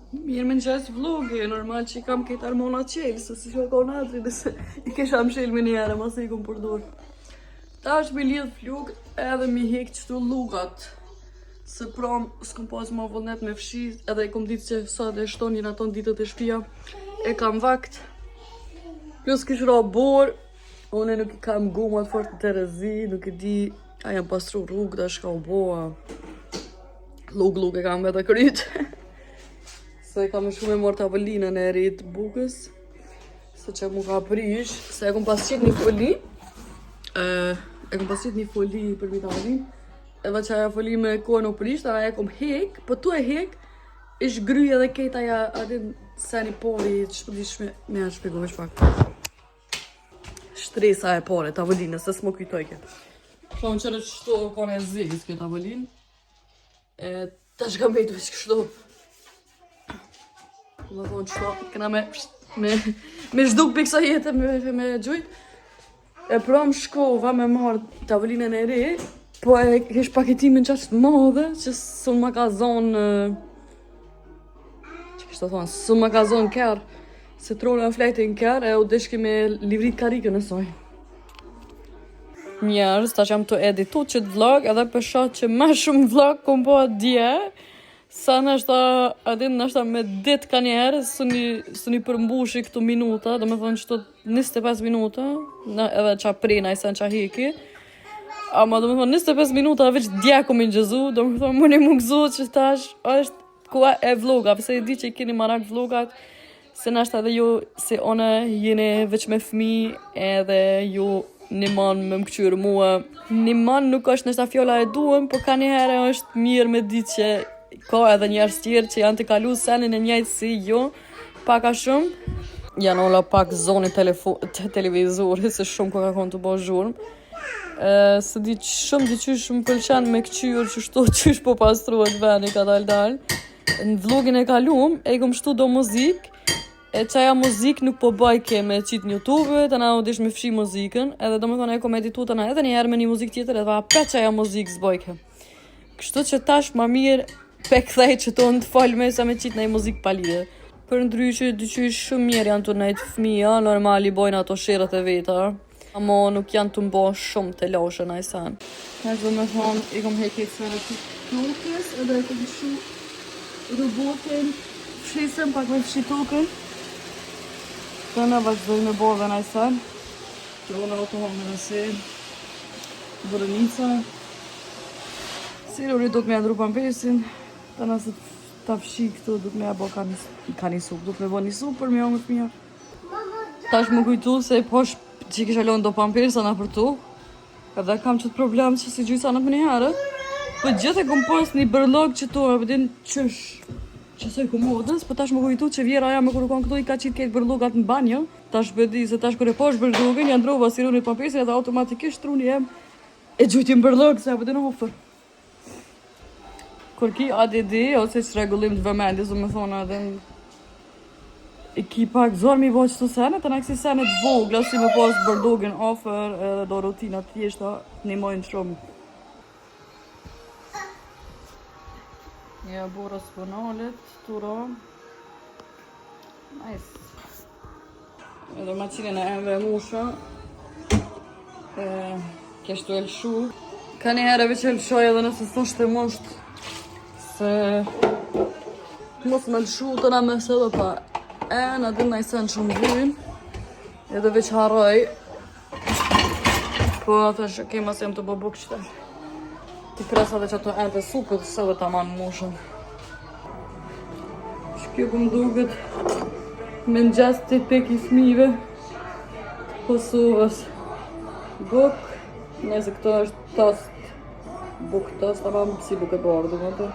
Mirë më nqes vlogi, normal që I kam këtë armona qelë, se si që ka natri, dhe se I kesha më shelë me njëre, ma se I kom përdur. Ta është me lidh flug edhe mi hek qëtu lugat. Se pram s'kom pas ma vullnet me fshi, edhe I kom ditë që sa dhe shtonin aton ditët e shpia, e kam vakt. Plus kish ra bor, une nuk I kam gomat fort në Terezi, nuk I di, a jam pastru rrug, da shka u boa. Lug e kam vetë kryt. Se kam shumë e mor tavolinën e rritë bukës, se që mu ka prish, se e kom pas qit një foli, për mi tavolinë, edhe që aja foli me kohën u prish, tana e kom hek, po tu e hek, ish gry edhe kejta ja adin seni pori, që shpëdish me janë shpjegu veç pak. Shtresa e pore, tavolinës, se s'mo kujtojke. Shumë qërë qështu kone e zhegës kjo tavolinë, ta shka mbejtu veç kështu. Më thonë qëto, këna me zhduk për kësa jetë me gjujt. E pram shkova me marrë tavolinën e re, po e kesh paketimin qashtë madhe, që së më ka zonë, që kështë të thonë, së më ka zonë kërë, se tronë e flejtin kërë, e u deshki me livrit karikën e soj. Njerës, ta që jam të editu qëtë vlog, edhe për shatë që ma shumë vlog kom po dje, sa nështë me dit ka njerë, së një përmbushi këtu minuta, do me thonë qëto 25 minuta, edhe qa prena I sen qa heki, ama do me thonë 25 minuta veç dje kom I gjëzu, do me thonë më një më gëzu që tash është kua e vloga, përse I di që I keni marak vlogat, se nështë edhe ju, se one jeni veç me fmi, edhe ju një man me më këqyrë mua. Një man nuk është nështë a fjolla e duhem, por ka njëherë është mirë me ditë që ka edhe njerës tjerë që janë të kalu senin e njajtë si jo, paka shumë. Janë ola pak zoni televizori, se shumë ko ka konë të bo zhurmë. Se di shumë më pëlqen me këqyrë që shto qysh po pastruat veni ka dal. Në vlogin e kalum, e kom shtu do muzikë, e qaja muzik nuk po bajke me qitë në YouTube, të na u dish me fshi muzikën, edhe do me thonë e kom editu të na edhe njerë me një muzik tjetër, edhe pa qaja muzik zbajke. Kështu që tash ma mirë pe kthej që tonë të falë me sa me qitë në i muzik palide. Për ndryshë, dyqysh shumë mirë janë të nejtë fëmija, normal I bojnë ato shirët e veta, ama nuk janë të mbo shumë të loshë në i sanë. Tash do me thonë, I kom hekit sërë të tokës, edhe e kom shu robotin, fshisëm pak me fshi tokën. Të në vazhdoj me borë dhe në i sanë, trona autohome në se, vërënica. Sirë duke me adru pampersin, të nëse ta fshi këtu duke me abo ka një sup, duke me bo një sup për me jo më të mija. Tash më kujtu se posh që I kisha lonë do pampersa në për tu, edhe kam qëtë problem që si gjujsa në për një herë, për gjithë e kom pas një bërlog që tu, e përdin qësh, qësoj komodës, për tash më kujtu që vjera ja me kërë kon këtu I ka qitë ketë bërlogat në banjo, tash përdi se tash kërë e posh bërlogën, janë drova si runit pampersin edhe automatikisht truni jem e gjujtim bërlog, se e përdin ofër. Kur ki ADD, ose që regullim të vëmendis, do me thonë edhe I ki pak zorë mi vo qëtu senet, të në kësi senet vogla, si me pas bërlogin ofër edhe do rutinat tjeshta, një mojnë shumë. Ja, bora spënalet, tura. Nice. Edhe maqinën e MV musha. Keshtu e lëshu. Ka një herë veç e lëshoj edhe nëse s'është e mosht. Se mos me lëshu të na mes edhe pa në din na I sen shumë vyn. Edhe veç haroj. Po atë shë kema se jem të bëbuk qëta. Ti presa dhe që ato ente supët se dhe ta manë moshën. Shkjo këm duket me në gjest të pek I fmive Kosovës. Buk, nëse këto është tost. Buk tost, ama si buk e bardë, më të.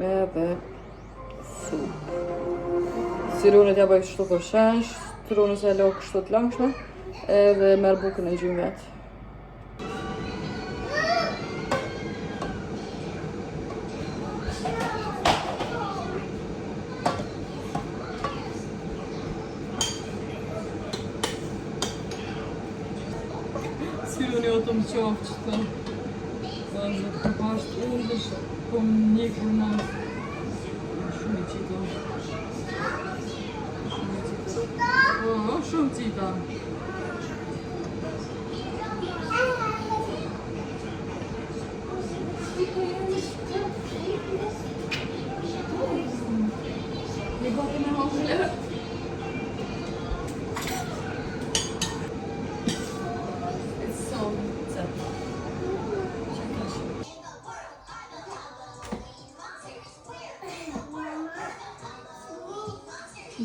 Edhe sup. Sirunet ja bëjt kështu për shesh, trunës e lo kështu të langshme, edhe merë bukën e gjymë vetë. Siruni o të më qofë që të vazhë të pashtë undësh, po më njekë në këta. Një gati me hafle. It's so sad.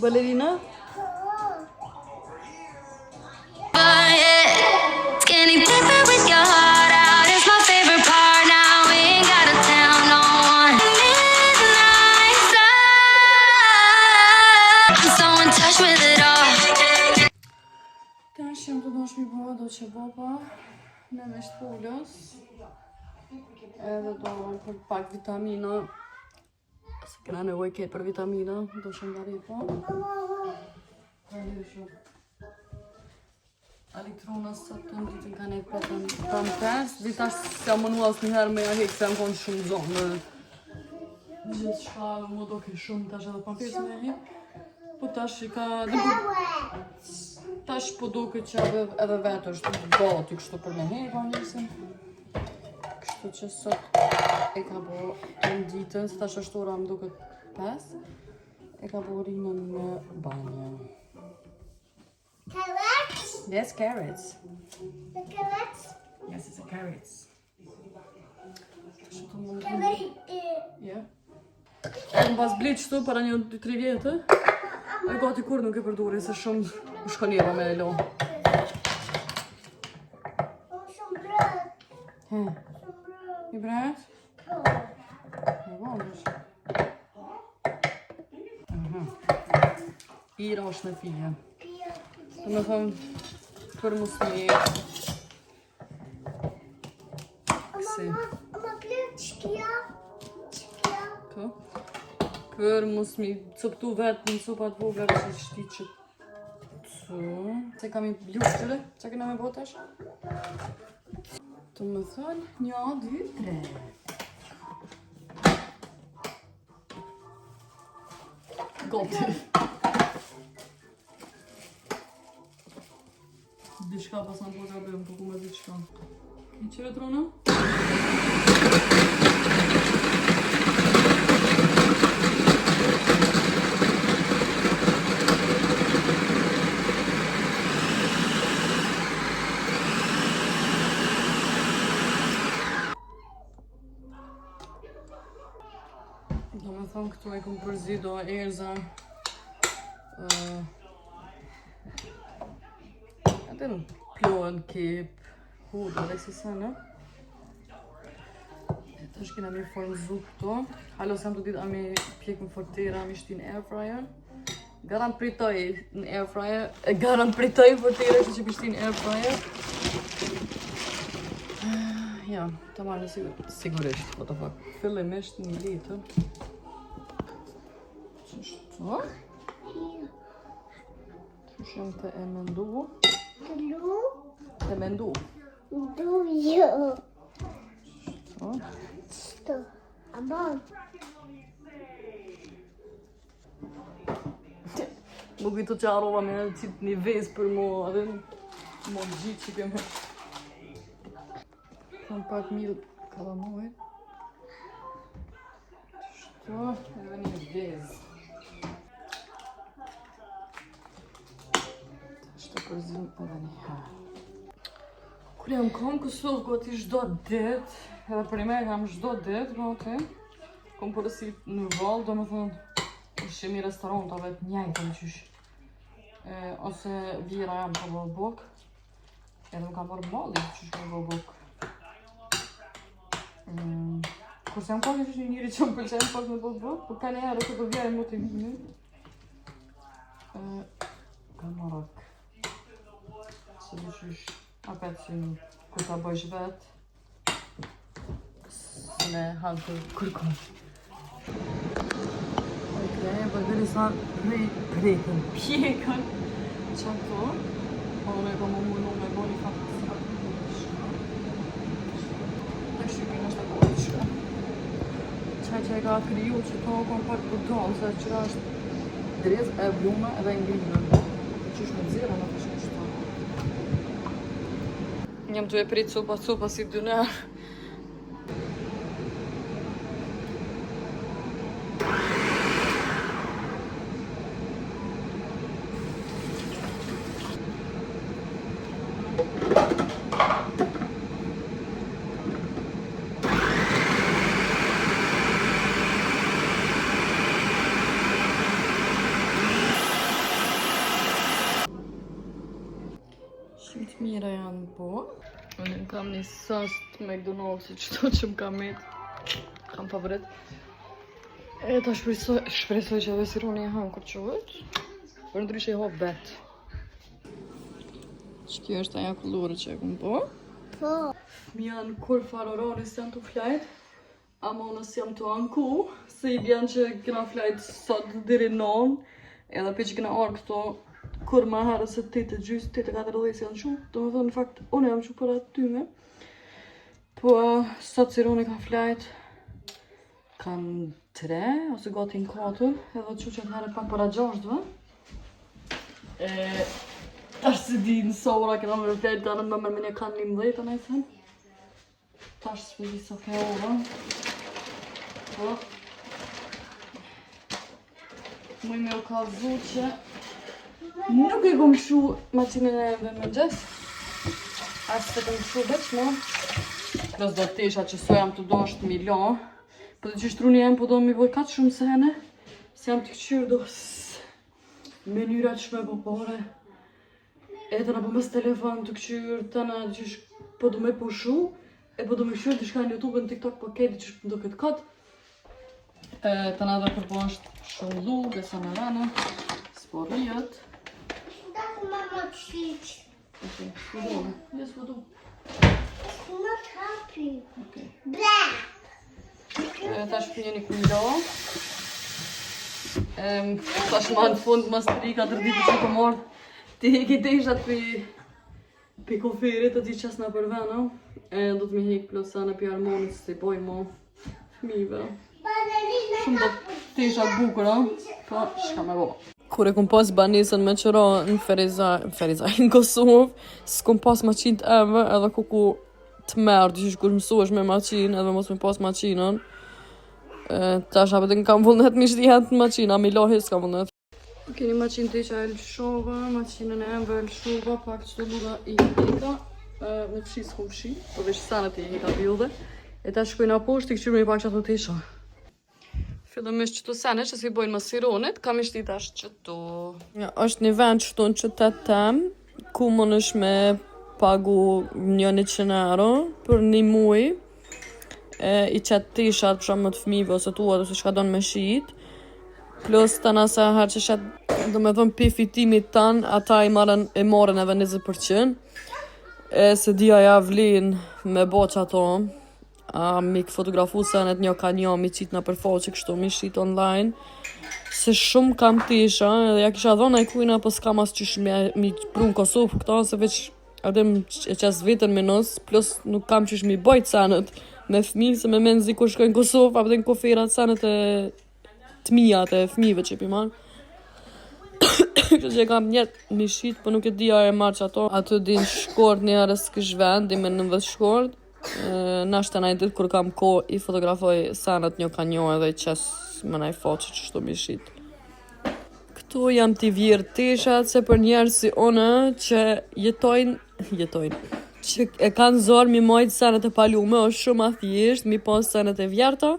Ballerina? Skinny paper with your heart out is my favorite part. Now we ain't gotta tell no one. Midnight sun, I'm so in touch with it all. Tash jam të dosh mi bëha do që baba në me shtullës. Edhe do për pak vitamina. Se këna nevoj ketë për vitamina, do shumë dhari po. Elektrona së të në ditën ka nejtë petën tam 5. Ditash se jam mënua së njëherë me ja hekë se jam konë shumë zonë. Gjithë shka më do ke shumë tash edhe pa pjesë me hekë. Po tash i ka... Tash po do këtë që edhe vetë është gati kështu për me hekë, pa njësim. Kështu që sot e ka bo në ditën, se tash është ora më duket 5, e ka bo rinën në banjë. Carrots? Yes, carrots. The carrots? Yes, it's a carrots. Kështu të më Can I eat it? Yeah. Në pas blit qëtu para 1-3 vjetë, e gati kur nuk e përduri, se shumë shkonjera me e lo. Oh, some bread. He, Some bread. i bret? Oh. E vëndësh. Ira është në fije. Të me thëmë për musmi. Kësi. Ama blue chicken. Chicken. Kë? Për musmi cëptu vetë në sopat vogla që shti që të... Se kam i blush qëre, që këna me botash? Të me thënë, 1, 2, 3. Goti. Dishka pas në botë abem, po ku me diçka. I qëre trona? Do me thonë këtu e kom përzi do erza. Atë në plohen, kip, hudë dhe si sa në. E të është kena mi formë zupë këto. Halo se jam të ditë a mi pjekën fortera, a mi shti në air fryer. Garant pritoj në air fryer. Garant pritoj fortera që pishti në air fryer. Ja, të marrë në sigurisht, what the fuck. Fillimisht 1 litër. Qështu? Qështu të e mendu. Blue. Të mendu. Do you? Qështu? Sto. Amon. Më kujto që arrova me qitë një vezë për mu, edhe më gjitë që kemë. Kam pak mirë kalamoj. Qështu? Edhe një vezë. Qështu përzim edhe një herë. Kur jam kom kësull goti çdo ditë, edhe për me kam çdo ditë, goti. Kom përësit në vallë, do me thënë, ushqim i restorantave të njëjtën qysh. Ose vira jam të bëllë bok, edhe më kam marrë malli qysh me bëllë bok. Kurse jam kom qysh një njëri që më pëlqenë pak me bëllë bok, për ka një herë që të vjaj më të vini. Kam marak. Se du qysh apet që kur ta bëjsh vetë, me hanë të kërkon. Okej, për dhe sa prekën, pjekën, që ato, po unë e kom mundu me bo një faktë të sakë. Të shqipin është e po të shka. Qaj që e ka kriju që to kom pak për tonë, se që është drez e blume edhe ngrimë. Qysh me dzira në të shkështë. Jam të e prit sopa si dyner. Shumë të mira janë po. Unë kam një sast McDonald's qëto që më kam kam favorit. E ta shpresoj që edhe sironi e ham kur qohet. Por ndryshe e hop vet. Që kjo është aja kullore që e kom po. Po. Mi janë kur farorores janë të flajt. Ama unës jam të anku. Se i bjanë që kena flajt sot diri non. Edhe për që kena orë këto kur ma herë se 8:30, 8:40 janë shu. Do me thonë, në fakt, unë jam shu për atyme. Po, sot sironi ka flajt. Kam 3, ose gati në 4. Edhe që që të herë pak para 6-ve. Tash se di në sora, kena me flajt të anën me mërmenja kanë 11, a nejsen. Tash se di sa ke ora. Po. Muj me u kalzu që nuk e kom shu makinën e dhe me gjes. Ashtë të kom shu veç mo. Plus do tesha që so jam të do është milion. Po të që shtruni jem po do mi boj katë shumë sene. Se jam të këqyrë do mënyrat shme po pare. E të në po mes telefon të këqyrë, të në që po do me pushu. E po do me këshyrë të shka në YouTube, në TikTok, po kejti që shpë do këtë katë. Të në dhe përpo është shumë lu, besa në rana. Sporrijat. Mama cheat. Okay, sfodone. Yes, vado. Not happy. Okay. Blah. Tash pinje një kujdo. Tash ma në fund mas 3-4 ditë që po mordë. Ti heki teshat pi koferit, të ti qas nga për vena. Do të mi hek plusa në pi harmonit se boj mo fmive. Shumë do tesha bukura, po shka me bo. Kur e kom pas banesën me qëra në Ferizaj, në Kosovë, s'kom pas maqinë të eve, edhe kuku të merë, dyqish kur mësohesh me maqinë, edhe mos me pas maqinën. Tash apet në kam vullnet mi shtihet në maqinë, a mi lohi s'kam vullnet. Keni maqinë të isha elshova, maqinën e eve elshova, pak qëto luda i hika, me pshi s'kom pshi, po veç sanët i hika bjullde. E ta shkojnë aposhtë, i këqyrë me i pak që ato të isha. Fillimisht qëtu sene që si bojnë më sironit, kam ishti tash qëtu. Ja, është një vend qëtu në qytet tem, ku më nësh me pagu 100 euro për një muj. I qëtë tishat për shumë më të fmive ose tuat ose shka donë me shit. Plus të nasa herë që shetë, do me thonë pi fitimit tanë, ata i marën edhe 20%. Se dia ja vlin me bo që ato. Mi fotografu senet një ka një mi qitë në përfaqe kështu mi shqit online. Se shumë kam tisha, edhe ja kisha dhona e kujna, po s'kam as qysh mi pru në Kosovë këta, se veç adem e qas vetën me nos, plus nuk kam qysh mi bojt senet me fmi, se me menzi kur shkoj në Kosovë, apë dhe në koferat senet e të mijat e fmive që pi marë. Kështë që kam njetë mi shqit, po nuk e dia e marë që ato. Ato din shkort një arës kësh vend, di me 90 shkort. Nashtë në ditë kur kam ko i fotografoj sanat një ka një edhe i qes më naj faqe që shto mi shit. Këtu jam t'i vjerë teshat se për njerë si one që jetojnë, që e kanë zorë mi mojtë sanat e palume, është shumë a thjesht, mi pas sanat e vjerta,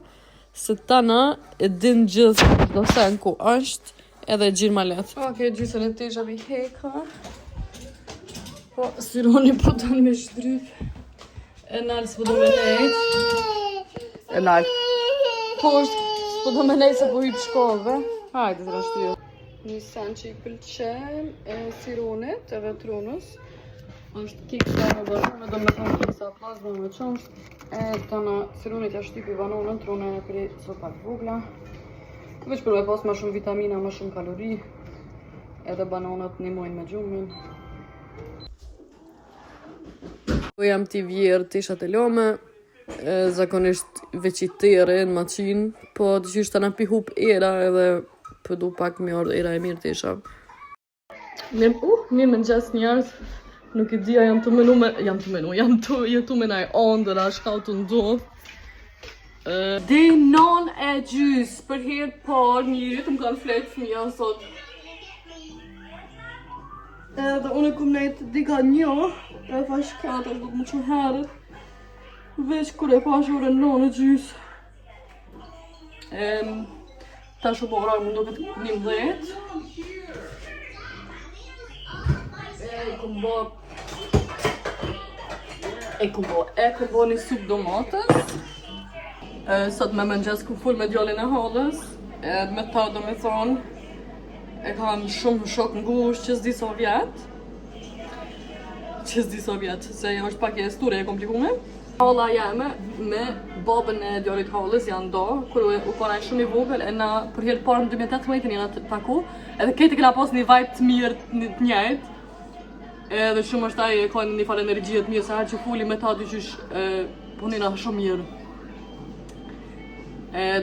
se tana e din gjithë do sen ku është edhe gjirë ma letë. Oke, gjysën e teshat i heka, po sironi po të në me shdryp. E nalë s'po do me nejtë. E nalë. Po është s'po do me nejtë se po hypë shkollëve. Hajde të rashtu. Një sen që i pëlqen e sironit edhe trunës. është kiksa me banane, do me thonë kiksa plazma me qëmsh. E të në sironit ja shtypi bananën, trone e pri sopak vogla. Veç për me pas ma shumë vitamina, ma shumë kalori. Edhe bananat një mojnë me gjumin. Jam t'i vjerë tishat e lome. Zakonisht veç i tere në maqin. Po të qysh të në pi hup era edhe përdu pak mjord era e mirë tisha. Mirë më gjes njerës. Nuk e dia, jam të jetu me naj ondëra, shka të ndodh. Dej 9:30 për herë parë njërit më kanë fletë fëmija sot. Edhe unë e kum nejtë diga 1, e thash 4, do të më që herët. Veç kur e pash orën 9:30. Tash u po orar më do këtë 11. E kum bo një sup domates. Sot me mëngjes ku full me djallin e halës. Edhe me ta do me thonë, e kam shumë shok ngusht që s'di sa vjetë. Se jo është pak e sture e komplikume. Hala jeme me babën e djallit halës janë do, kur u konaj shumë i vogël, e na për herë parë në 2018 jena të taku, edhe kejtë kena pas një vibe të mirë të njëjtë. Edhe shumë është ai e ka një farë energjie të mirë, se herë që fuli me ta dyqysh punina shumë mirë.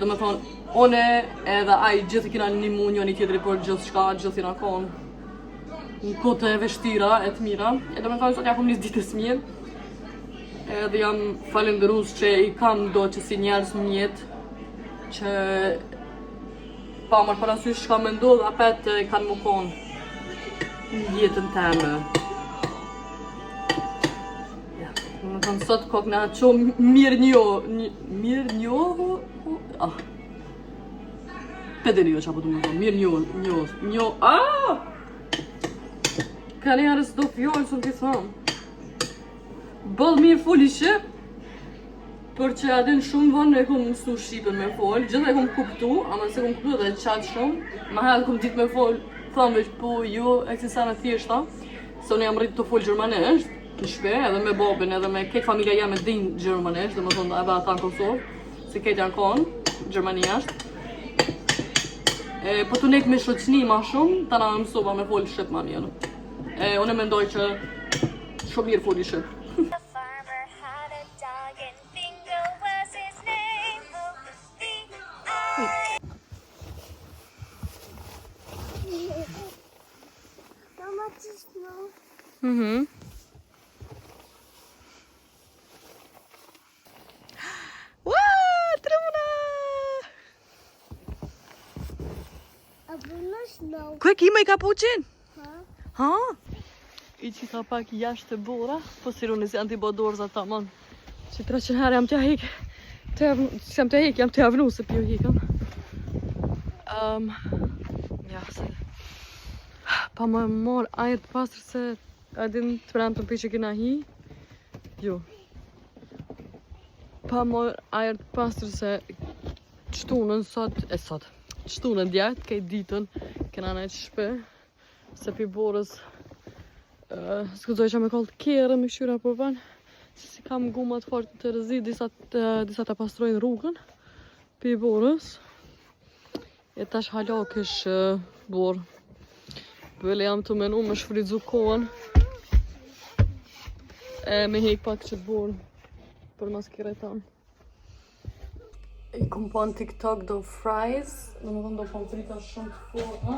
Do me thonë, one edhe ai gjithë kina një njëri tjetëri për gjithë shka, gjithë jena konë në kote e veshtira e të mira. E do me thonë, sot ja kom njës ditës mirë. Edhe jam falenderus që i kam do që si njerës në jetë që pa marrë parasysh shka me ndodhë, apet i kanë më konë në jetën teme. Më thonë sot kok në qo mirë njohë, Pedelio që apo të më thonë, mirë njohë, ka një arës do fjallë që në këtë thonë. Bëllë mirë foli shqip, për që adin shumë vonë e kom mësu shqipën me folë, gjithë e kom kuptu, ama se kom kuptu edhe qatë shumë, ma herë kom ditë me folë, thamë veç po jo, e kësi sa me thjeshta, se unë jam rritë të folë gjermanesht, në shpe, edhe me babën, edhe me ketë familja jam e din gjermanesht, dhe më thonë edhe ata në Kosovë, se ketë janë konë, Gjermania është. Po të nejtë me shoqni ma shumë, ta na mësova me folë shqip ma njënë. Unë e mendoj që shumë mirë foli shqip. The farmer had a dog and Bingo was his name. Mama, just know. Trona! Abu snow. Kë kime i kapuqin? Ha? I qita pak jashtë të bura, po si rune si antibodorë za ta mon. Që 300 herë jam t'ja hik, jam t'ja vnu se pjo hikëm. Ja, se... Pa më morë ajër të pasër se adin të pranë të mpi që kina hi. Jo. Pa morë ajër të pasër se qëtunën qëtunën djetë, kejt ditën, kena nejtë shpe, se pi borës s'këzoj që me kollë të kjerë me këshyra për vanë, si kam gumat fort të rëzi, disa të pastrojnë rrugën, pi borës, e tash hala kësh borë. Bële jam të menu me shfridzu kohën, me hek pak që të borë, për maskiretan. I kom pa në TikTok do fries, dhe më thonë do pomfrita shumë të forta.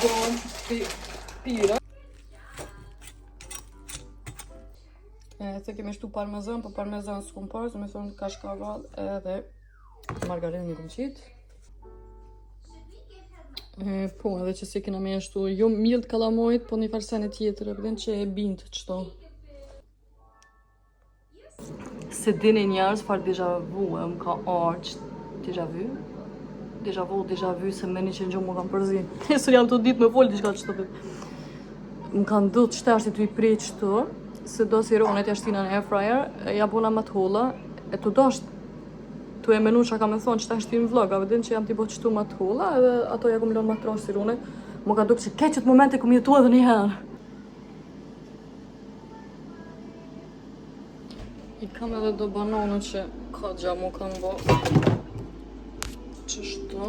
Do pire. Se kemi shtu parmezan, po parmezan s'kom parë, se me thonë kashkaval edhe margarinë një kom qitë. Po, edhe që si kena me shtu, jo mild kalamojt, po një farsene tjetër, e përdhen që e bindë qëto. Se dini njerës farë deja vu e më ka arqë, deja vu se meni që në gjumë më kam përzi. Sër jam të ditë me folë diçka që të pëtë. Më kanë dhëtë qëta është të i prej qëto, se do si ronet jashtina në air fryer, ja bona më të holla, e të do është të e menu që ka me thonë qëta është ti në vlog, a vedin që jam t'i bo qëtu më të holla, edhe ato ja kom lonë më të rashë si ronet, më ka dukë që keqët momente kom jetu edhe një herë. I kam edhe do banane që ka gja mu kanë bo qështu.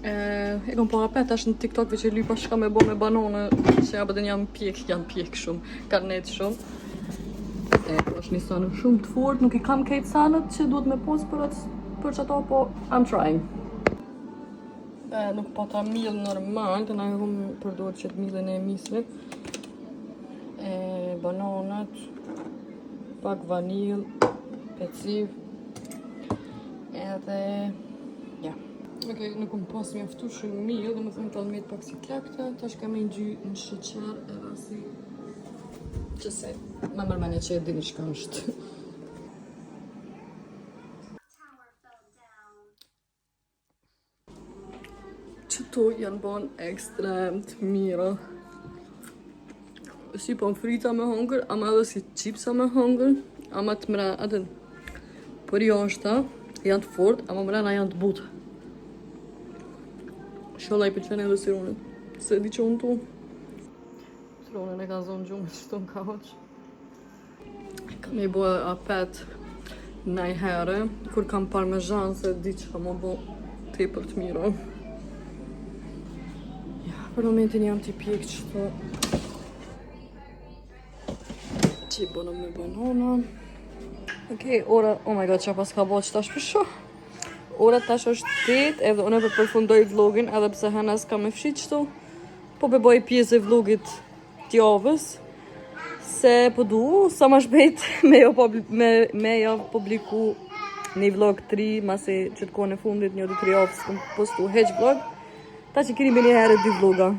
I kom para pet është në TikTok që lypa shka me bo me banane që ja bëdhen janë pjek shumë, kanë net shumë. është një sanë shumë të fort, nuk I kam kejtë sanët që duhet me posë për që ato, po I'm trying. Nuk pata miell normal, të na hum përdor që të millën e mislit. Bananat, pak vanil, peciv, edhe ja. Okej, nuk më pas mjaftu shumë miell, dhe më thëmë të almet pak si klakta, tash kam e ngjy në sheqer edhe si që se më mërmene që e dini çka është. Qëto janë bon ekstrem të mira. Si pomfrita me hongër, ama edhe si chipsa me hongër, ama të mra, atë për jashta janë të fort, ama mrena janë të butë. Sholla i pëlqen edhe sironit, se di që unë tu. Sironin e ka zonë gjumë që të në kauq. Kam i bua apet najhere, kur kam parmezhan se di që ka më bo tepër të mira. Për momentin jam t'i pjek qëto që i bënëm me banana. Okej, ora, oh my god, që pas ka bo që tash për shoh. Ora tash është 8 edhe unë e përfundoj vlogin edhe pse hena s'ka me fshi qëto. Po bëj pjesë e vlogit t'javës. Se po du, sa ma shpejt me ja publiku një vlog 3, masi që t'kone fundit një 2-3 javë s'kom postu heq vlog. Ta që keni me një herë 2 vloga.